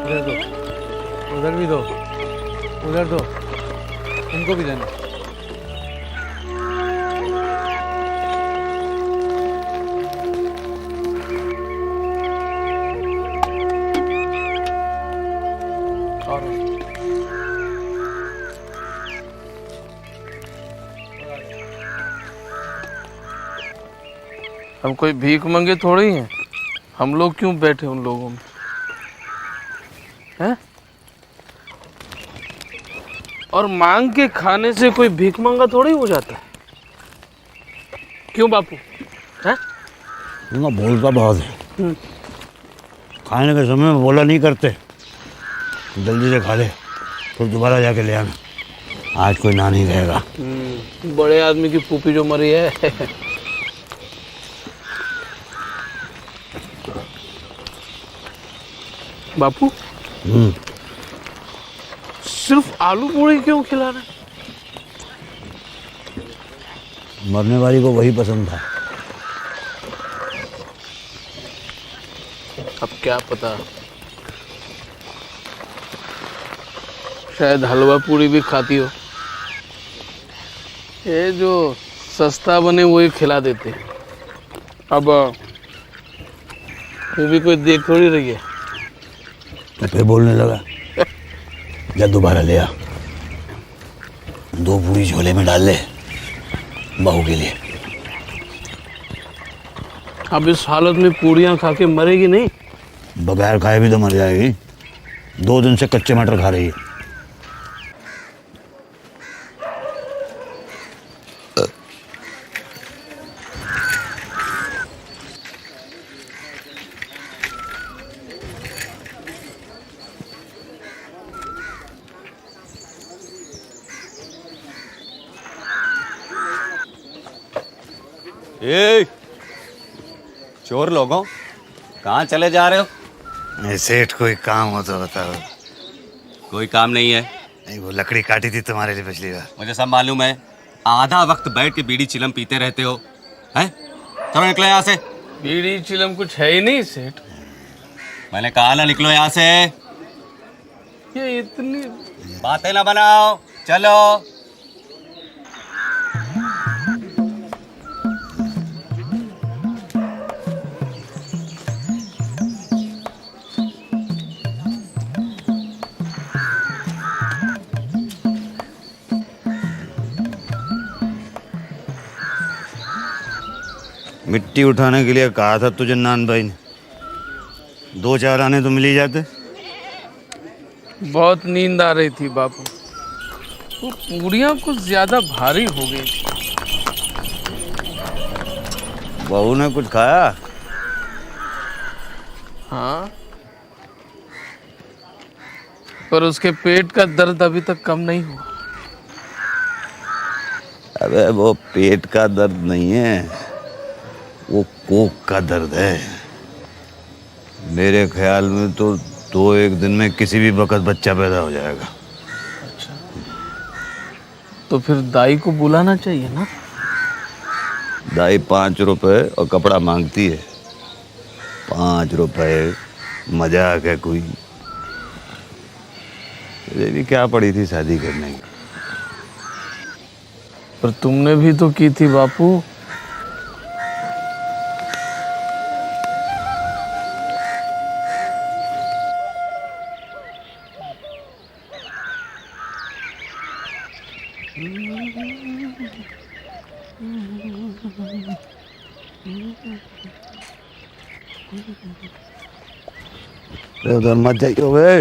इधर दो, उधर भी दो, उधर दो, इनको भी देना। और हम कोई भीख मंगे थोड़ी हैं। हम लोग क्यों बैठे उन लोगों में हैं? और मांग के खाने से कोई भीख मंगा थोड़ी हो जाता है। क्यों बापू हैं? ना बोलता बहुत है। खाने के समय में बोला नहीं करते। जल्दी से खा ले, फिर दोबारा जाके ले आना। आज कोई ना नहीं रहेगा। बड़े आदमी की फूफी जो मरी है। बापू सिर्फ आलू पूड़ी क्यों खिला रहे? मरने वाली को वही पसंद था। अब क्या पता, शायद हलवा पूड़ी भी खाती हो। ये जो सस्ता बने वही खिला देते हैं। अब वो भी कोई देख थोड़ी रही है। तो फिर बोलने लगा, जा दोबारा ले आ, 2 पूरी झोले में डाल ले बहू के लिए। अब इस हालत में पूड़ियाँ खा के मरेगी नहीं? बगैर खाए भी तो मर जाएगी। 2 दिन से कच्चे मटर खा रही है। ए, चोर लोगों, कहाँ चले जा रहे हो? सेठ कोई काम हो तो बताओ। कोई काम नहीं है। नहीं, वो लकड़ी काटी थी तुम्हारे लिए पिछली बार। मुझे सब मालूम है। आधा वक्त बैठ के बीड़ी चिलम पीते रहते हो, हैं? चलो निकलो यहाँ से। बीड़ी चिलम कुछ है ही नहीं सेठ। मैंने कहा ना निकलो यहाँ से। ये इतनी बातें ना बनाओ, चलो। मिट्टी उठाने के लिए कहा था तुझे नान भाई ने। 2-4 आने तो मिल ही जाते। बहुत नींद आ रही थी बापू। वो पूड़ियाँ कुछ ज्यादा भारी हो गई थी। बहू ने कुछ खाया? हाँ, पर उसके पेट का दर्द अभी तक कम नहीं हुआ। अबे वो पेट का दर्द नहीं है, वो कोख का दर्द है। मेरे ख्याल में तो 2-1 दिन में किसी भी वक्त बच्चा पैदा हो जाएगा। अच्छा, तो फिर दाई को बुलाना चाहिए ना? दाई 5 रुपए और कपड़ा मांगती है। 5 रुपए मजाक है कोई? मुझे भी क्या पड़ी थी शादी करने की। पर तुमने भी तो की थी बापू। उधर मत जाइयो बे,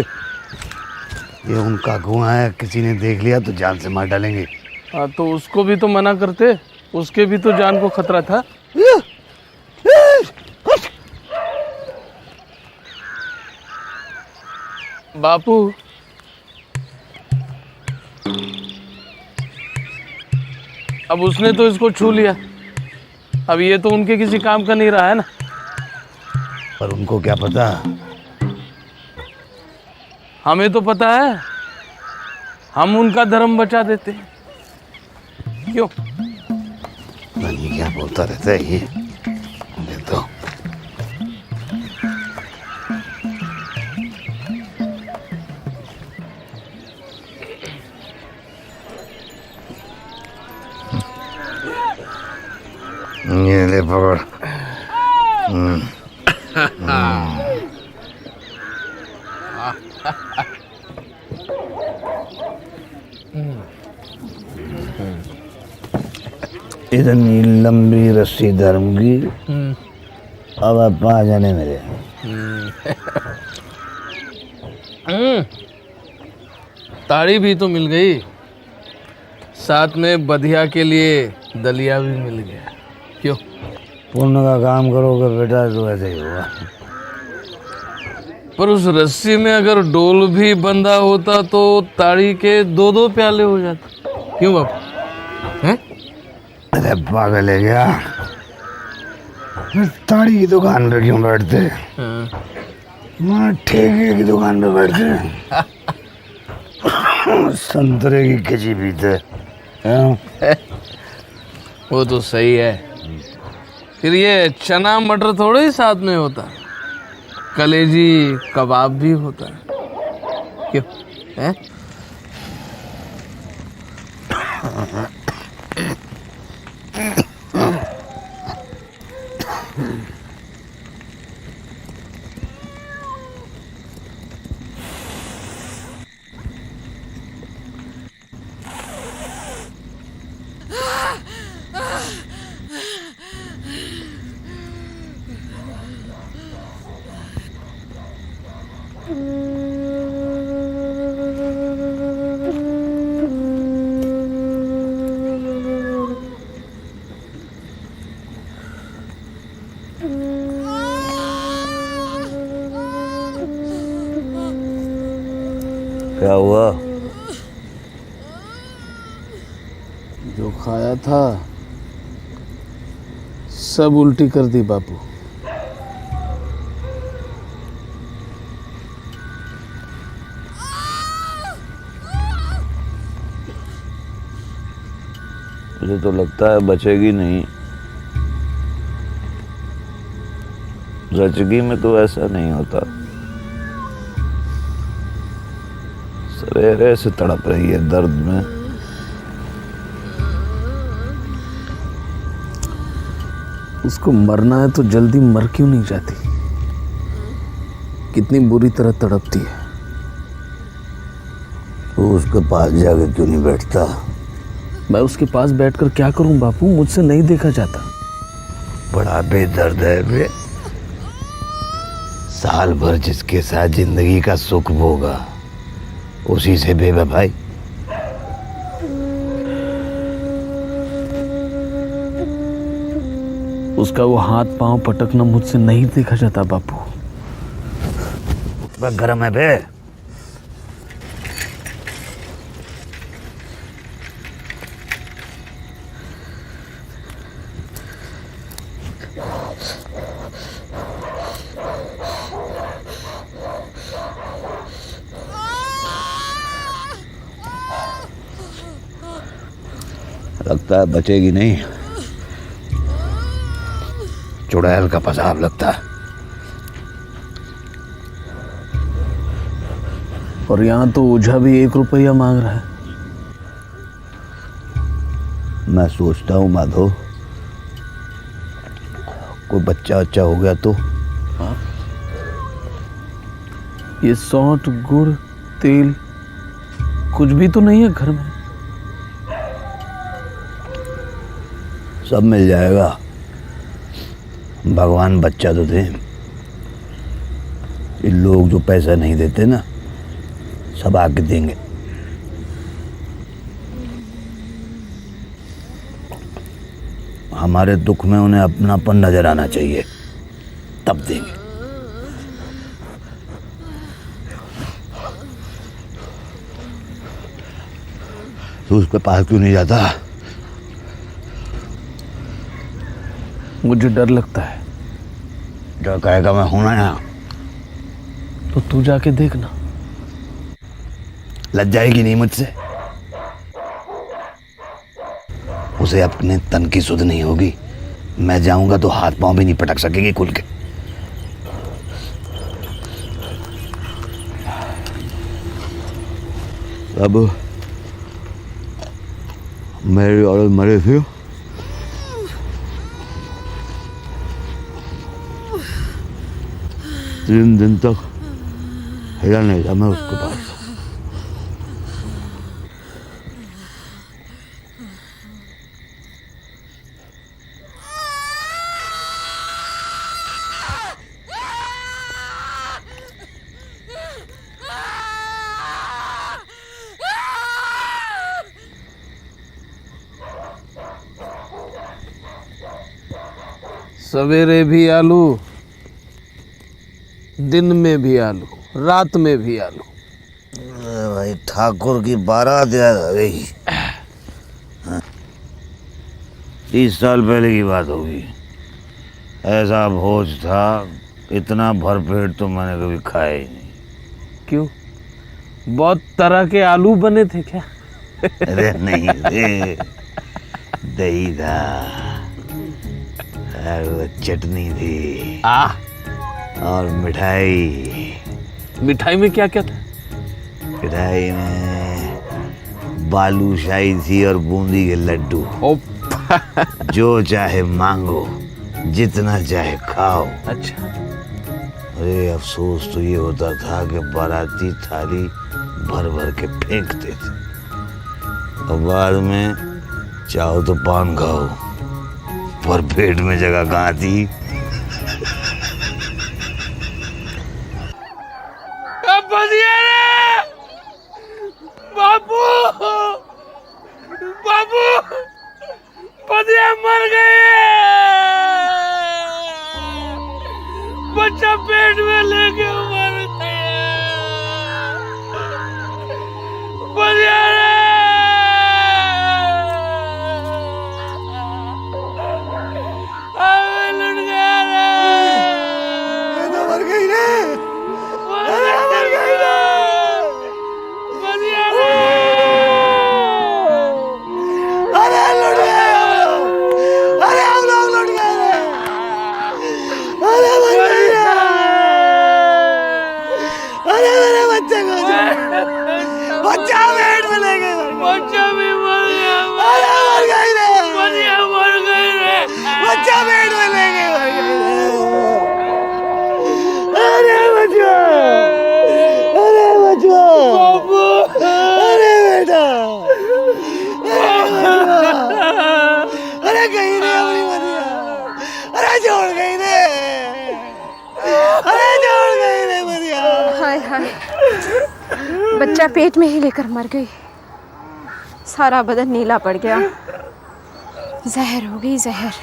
ये उनका कुआं है। किसी ने देख लिया तो जान से मार डालेंगे। हाँ, तो उसको भी तो मना करते। उसके भी तो जान को खतरा था। बापू, अब उसने तो इसको छू लिया। अब ये तो उनके किसी काम का नहीं रहा है ना। पर उनको क्या पता? हमें तो पता है। हम उनका धर्म बचा देते हैं। क्यों? नहीं, क्या बोलता रहता है ये। तो ये ले पकड़। इतनी लंबी रस्सी धर्म की, अब आप 5 जाने मेरे। ताड़ी भी तो मिल गई, साथ में बधिया के लिए दलिया भी मिल गया। क्यों? पुण्य का काम करोगे बेटा तो ऐसे ही होगा। पर उस रस्सी में अगर डोल भी बंधा होता तो ताड़ी के 2-2 प्याले हो जाते। क्यों बापू? हैं? अरे पागल है क्या? ताड़ी की दुकान पे क्यों बैठते? वहाँ ठेके की दुकान पे बैठते संतरे की खिची पीते। वो तो सही है। फिर ये चना मटर थोड़े ही साथ में होता, कलेजी कबाब भी होता है। क्यों? हैं? क्या हुआ? जो खाया था सब उल्टी कर दी बापू। मुझे तो लगता है बचेगी नहीं। रचगी में तो ऐसा नहीं होता। सवेरे से तड़प रही है दर्द में। उसको मरना है तो जल्दी मर क्यों नहीं जाती? कितनी बुरी तरह तड़पती है। तो उसके पास जाके क्यों नहीं बैठता? मैं उसके पास बैठकर क्या करूं बापू? मुझसे नहीं देखा जाता। बड़ा बेदर्द है बे। साल भर जिसके साथ जिंदगी का सुख भोगा उसी से बेवफाई। उसका वो हाथ पांव पटकना मुझसे नहीं देखा जाता बापू। बस गरम है बे। लगता है बचेगी नहीं। चुड़ैल का पेशाब लगता है। और यहाँ तो ओझा भी 1 रुपया मांग रहा है। मैं सोचता हूँ माधव, कोई बच्चा अच्छा हो गया तो। ये सौंठ गुड़ तेल कुछ भी तो नहीं है घर में। सब मिल जाएगा। भगवान बच्चा तो दे। ये लोग जो पैसा नहीं देते ना, सब आके देंगे। हमारे दुख में उन्हें अपनापन नजर आना चाहिए, तब देंगे। तू उसके पास क्यों नहीं जाता? मुझे डर लगता है। डर कहेगा मैं हूं ना यहाँ। तो तू जाके देखना। लज जाएगी नहीं मुझसे? उसे अपने तन की सुध नहीं होगी। मैं जाऊंगा तो हाथ पांव भी नहीं पटक सकेगी खुल के। अब मेरी औरत मरी थी, 3 दिन तक हिला नहीं था मैं उसके पास। सवेरे भी आलू, दिन में भी आलू, रात में भी आलू। भाई ठाकुर की बारात याद आ गई। 30 साल पहले की बात होगी। ऐसा भोज था, इतना भरपेट तो मैंने कभी खाया ही नहीं। क्यों? बहुत तरह के आलू बने थे क्या? अरे नहीं रे, दही था और वो चटनी थी और मिठाई। मिठाई में क्या क्या था? मिठाई में बालूशाही थी और बूंदी के लड्डू। जो चाहे मांगो, जितना चाहे खाओ। अच्छा। अरे अफसोस तो ये होता था कि बाराती थाली भर भर के फेंकते थे और बाद में चाहो तो पान खाओ, पर पेट में जगह कहाँ थी। बाबू, बाबू, पतिया मर गए। बच्चा पेट में लेके मर गया। पतिया लुट गया रे। मर गई रे। मर गई रे। पतिया अरे लुट गए। अरे हम लोग लुट गए रे। अरे मर गई रे। अरे मेरे बच्चे को बच्चा पेट में ले गए। बच्चा भी मर गया। अरे मर गई रे। बच्चा मर गई रे। बच्चा पेट में ले गए। अरे बच्चा, अरे बच्चा, अरे बेटा, अरे गई रे अपनी बच्चिया। अरे छोड़ गई रे। अरे छोड़ गई रे बच्चिया। हाय हाय, बच्चा पेट में ही लेकर मर गई। सारा बदन नीला पड़ गया। जहर हो गई, जहर।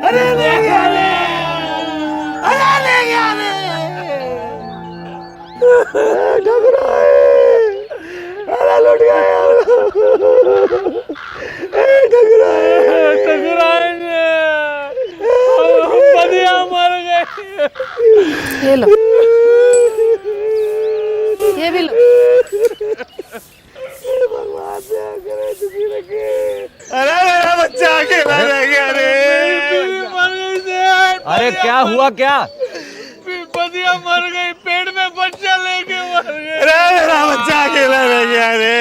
अरे ले गया रे। अरे ले गया रे। ठकुराए, अरे लुट गया। ठकुराए ने पतिया मर गए। ये लो, ये भी लो। अरे मेरा बच्चा अकेला रह गया रे। अरे क्या हुआ क्या? पतिया मर गई, पेट में बच्चा लेके मर गए। अरे मेरा बच्चा अकेला रह गया रे।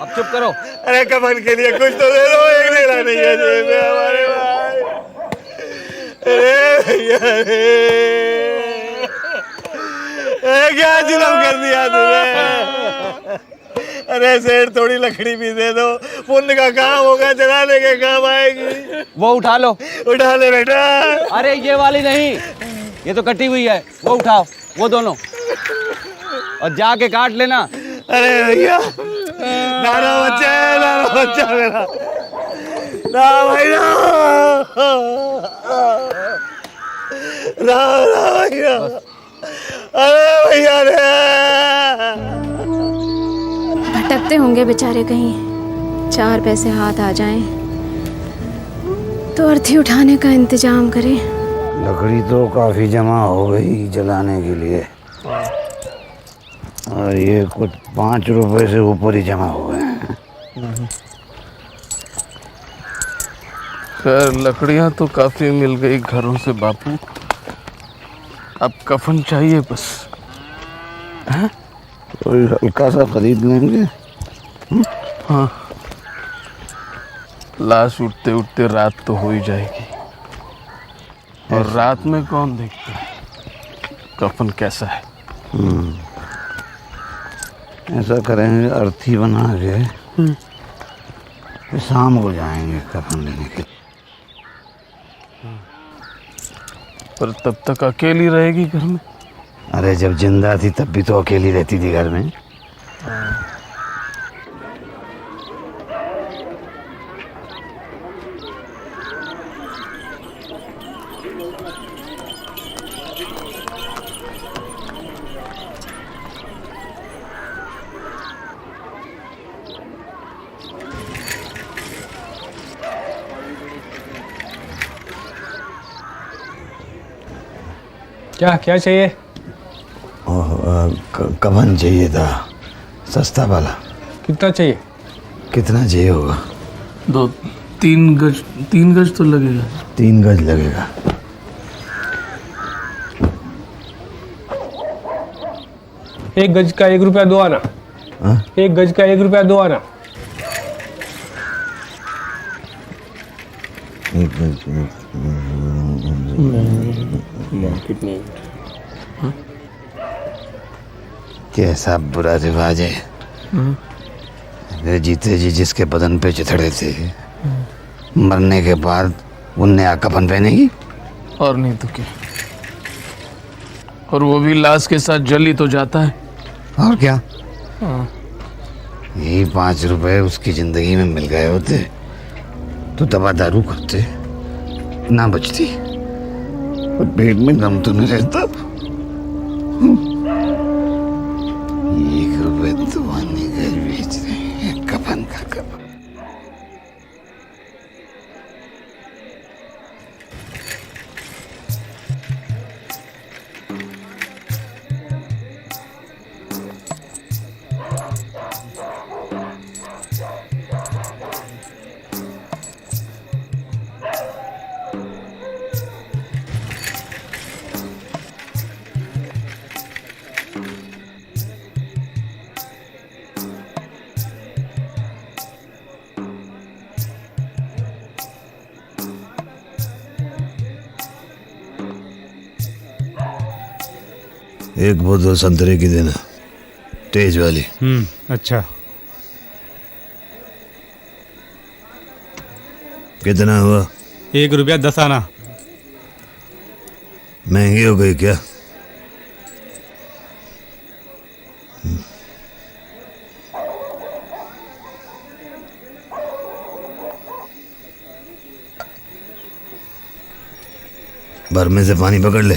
अब चुप करो। अरे कफन के लिए कुछ तो दे दो। एक देना नहीं है जेब में हमारे भाई। अरे भैया रे, क्या जुल्म कर दिया तूने। अरे सेठ थोड़ी लकड़ी भी दे दो, पुण्य का काम होगा, जलाने के काम आएगी। वो उठा लो। उठा ले बेटा। अरे ये वाली नहीं, ये तो कटी हुई है। वो उठाओ, वो दोनों, और जाके काट लेना। अरे भैया, नाना बच्चा है, नाना बच्चा मेरा। ना भाई ना, ना भैया। अरे भैया रे। भटकते होंगे बेचारे, कहीं 4 पैसे हाथ आ जाएं तो अर्थी उठाने का इंतजाम करें। लकड़ी तो काफी जमा हो गई जलाने के लिए, और ये कुछ 5 रुपए से ऊपर ही जमा हो गए। खैर लकड़ियां तो काफी मिल गई घरों से बापू। अब कफन चाहिए बस। कोई हल्का सा खरीद लेंगे। हाँ, लाश उठते उठते रात तो हो ही जाएगी, और रात में कौन देखता है कफन कैसा है। ऐसा करेंगे, अर्थी बना के फिर शाम को जाएंगे कफन लेने के लिए। पर तब तक अकेली रहेगी घर में। अरे जब जिंदा थी तब भी तो अकेली रहती थी घर में। क्या क्या चाहिए? कफन चाहिए था, सस्ता वाला। कितना चाहिए? कितना चाहिए होगा? 3 गज तो लगेगा। 3 गज लगेगा। एक गज का 1 रुपया 2 आना। हाँ? 1 गज का 1 रुपया 2 आना। कैसा बुरा रिवाज है। अगर जीते जी जिसके बदन पे चिथड़े थे, मरने के बाद उन नया कफन पहनेगी। और नहीं तो क्या, और वो भी लाश के साथ जली तो जाता है। और क्या, हाँ। यही 5 रुपए उसकी जिंदगी में मिल गए होते तो दवा दारू करते ना बचती, और पेट में दम तो नहीं रहता। 1 रुपए तो आने घर बेच रहे हैं कफन का कफन। एक बोतल संतरे की देना, तेज वाली। अच्छा। कितना हुआ? 1 रुपया 10 आना। महंगी हो गई क्या? बर्मे से पानी पकड़ ले।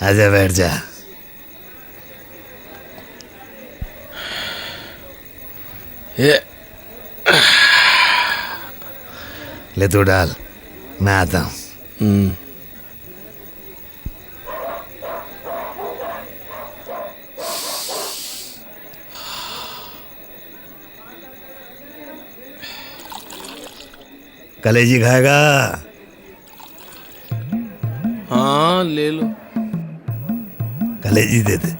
आजा बैठ जा। ले तू डाल, मैं आता हूँ। कलेजी खाएगा? हाँ ले लो। कलेजी दे दे।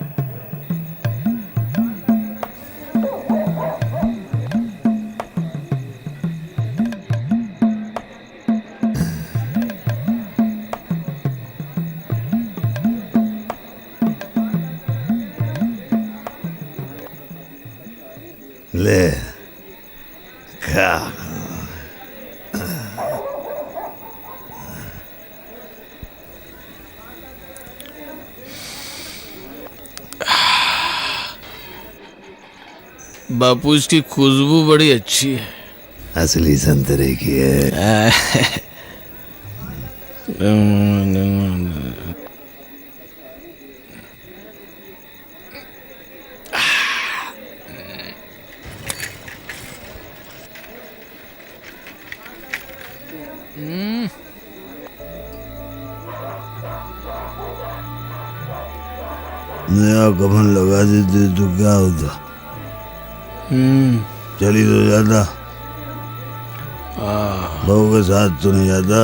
ले खा। बापू इसकी खुशबू बड़ी अच्छी है। असली संतरे की है। नया कफन लगा देते तो क्या होता? चली तो जाता, बहू के साथ तो नहीं जाता।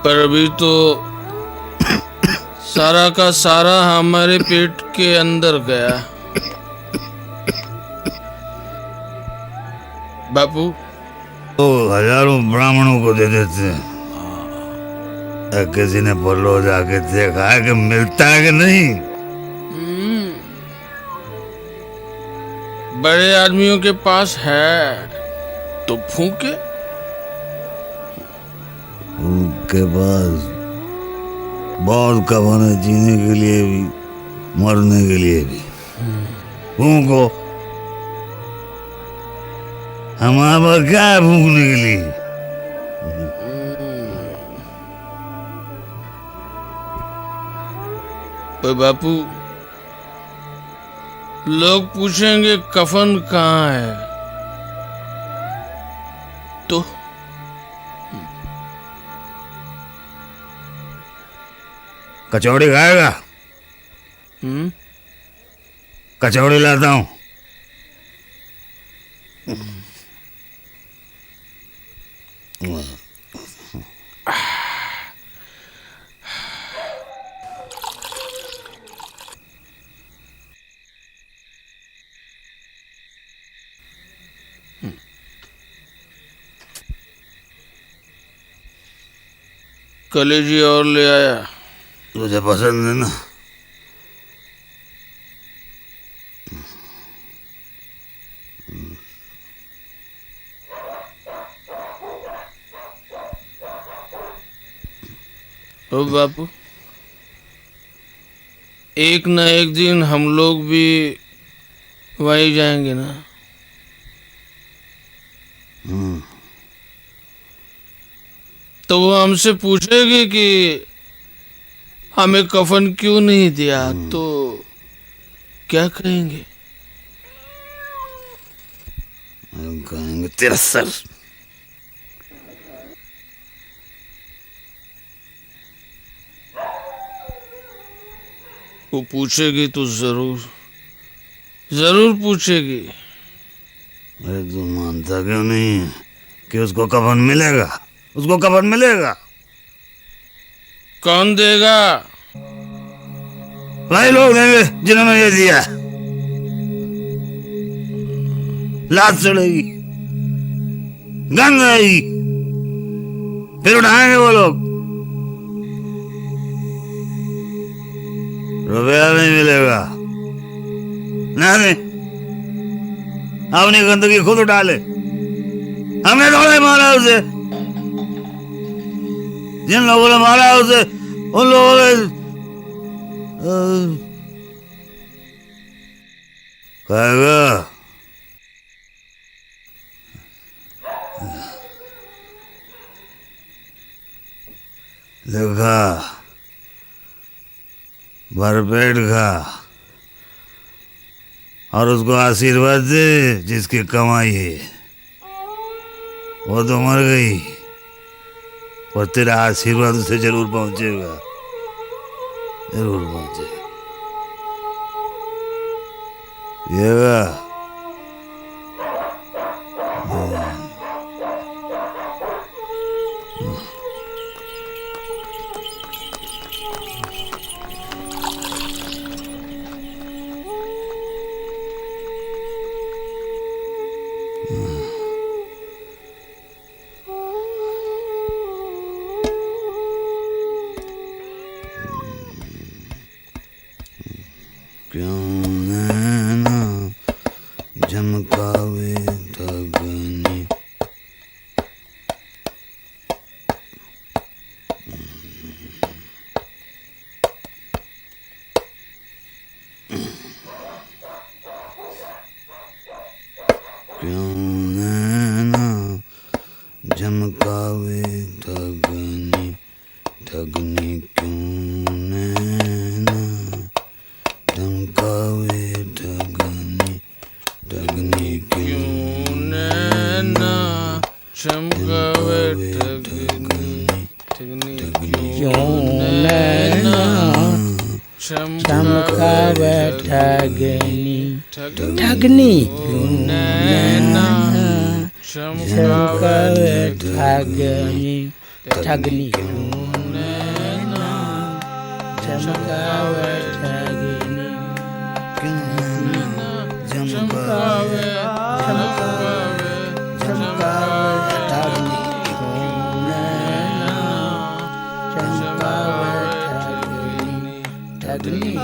पर अभी तो सारा का सारा हमारे पेट के अंदर गया। बापू तो हजारों ब्राह्मणों को दे देते हैं। किसी ने बोलो जाके देखा है कि मिलता है कि नहीं? बड़े आदमियों के पास है तो फूके। उनके पास बहुत कफन है, जीने के लिए भी मरने के लिए भी। फूको, हमारे पास क्या है फूकने के लिए? पर बापू लोग पूछेंगे कफन कहाँ है तो कचौड़ी खाएगा? कचौड़ी लाता हूँ। कलेजी और ले आया। तुझे पसंद है ना? ओ बापू, एक न एक दिन हम लोग भी वहीं जाएंगे ना? तो वो हमसे पूछेगी कि हमें कफन क्यों नहीं दिया, तो क्या कहेंगे? हम कहेंगे तेरा सर। वो पूछेगी तो जरूर जरूर पूछेगी। अरे तू मानता क्यों नहीं है कि उसको कफन मिलेगा? उसको कफन मिलेगा। कौन देगा? वही लोग देंगे जिन्होंने ये दिया। लात चढ़ेगी, गंध आएगी, फिर उठाएंगे वो लोग। रुपया नहीं मिलेगा। नहीं, अपनी गंदगी खुद उठा ले। हमने थोड़ा मारा उसे। जिन लोगों ने मारा उसे, उन लोगों ने कहेगा देखा, भरपेट खा और उसको आशीर्वाद दे जिसकी कमाई है। वो तो मर गई, पर तेरा आशीर्वाद उसे जरूर पहुंचेगा, जरूर पहुंचेगा। पिएगा? क्यों नैना झमकावे धगनी, क्यों नैना झमकावे धगनी, धगनी क्यों नैना धमकावे धगनी, धगनी क्यों नैना चमकावे ठगनी, ठगनी क्यों नैना चमकावे ठगनी ठगनी क्यों नैना चमकावे ठगनी ठगनी क्यों नैना चमकावे ठगनी चमकावे चमकावे चमकावे ठगनी क्यों नैना चमकावे ठगनी ठगनी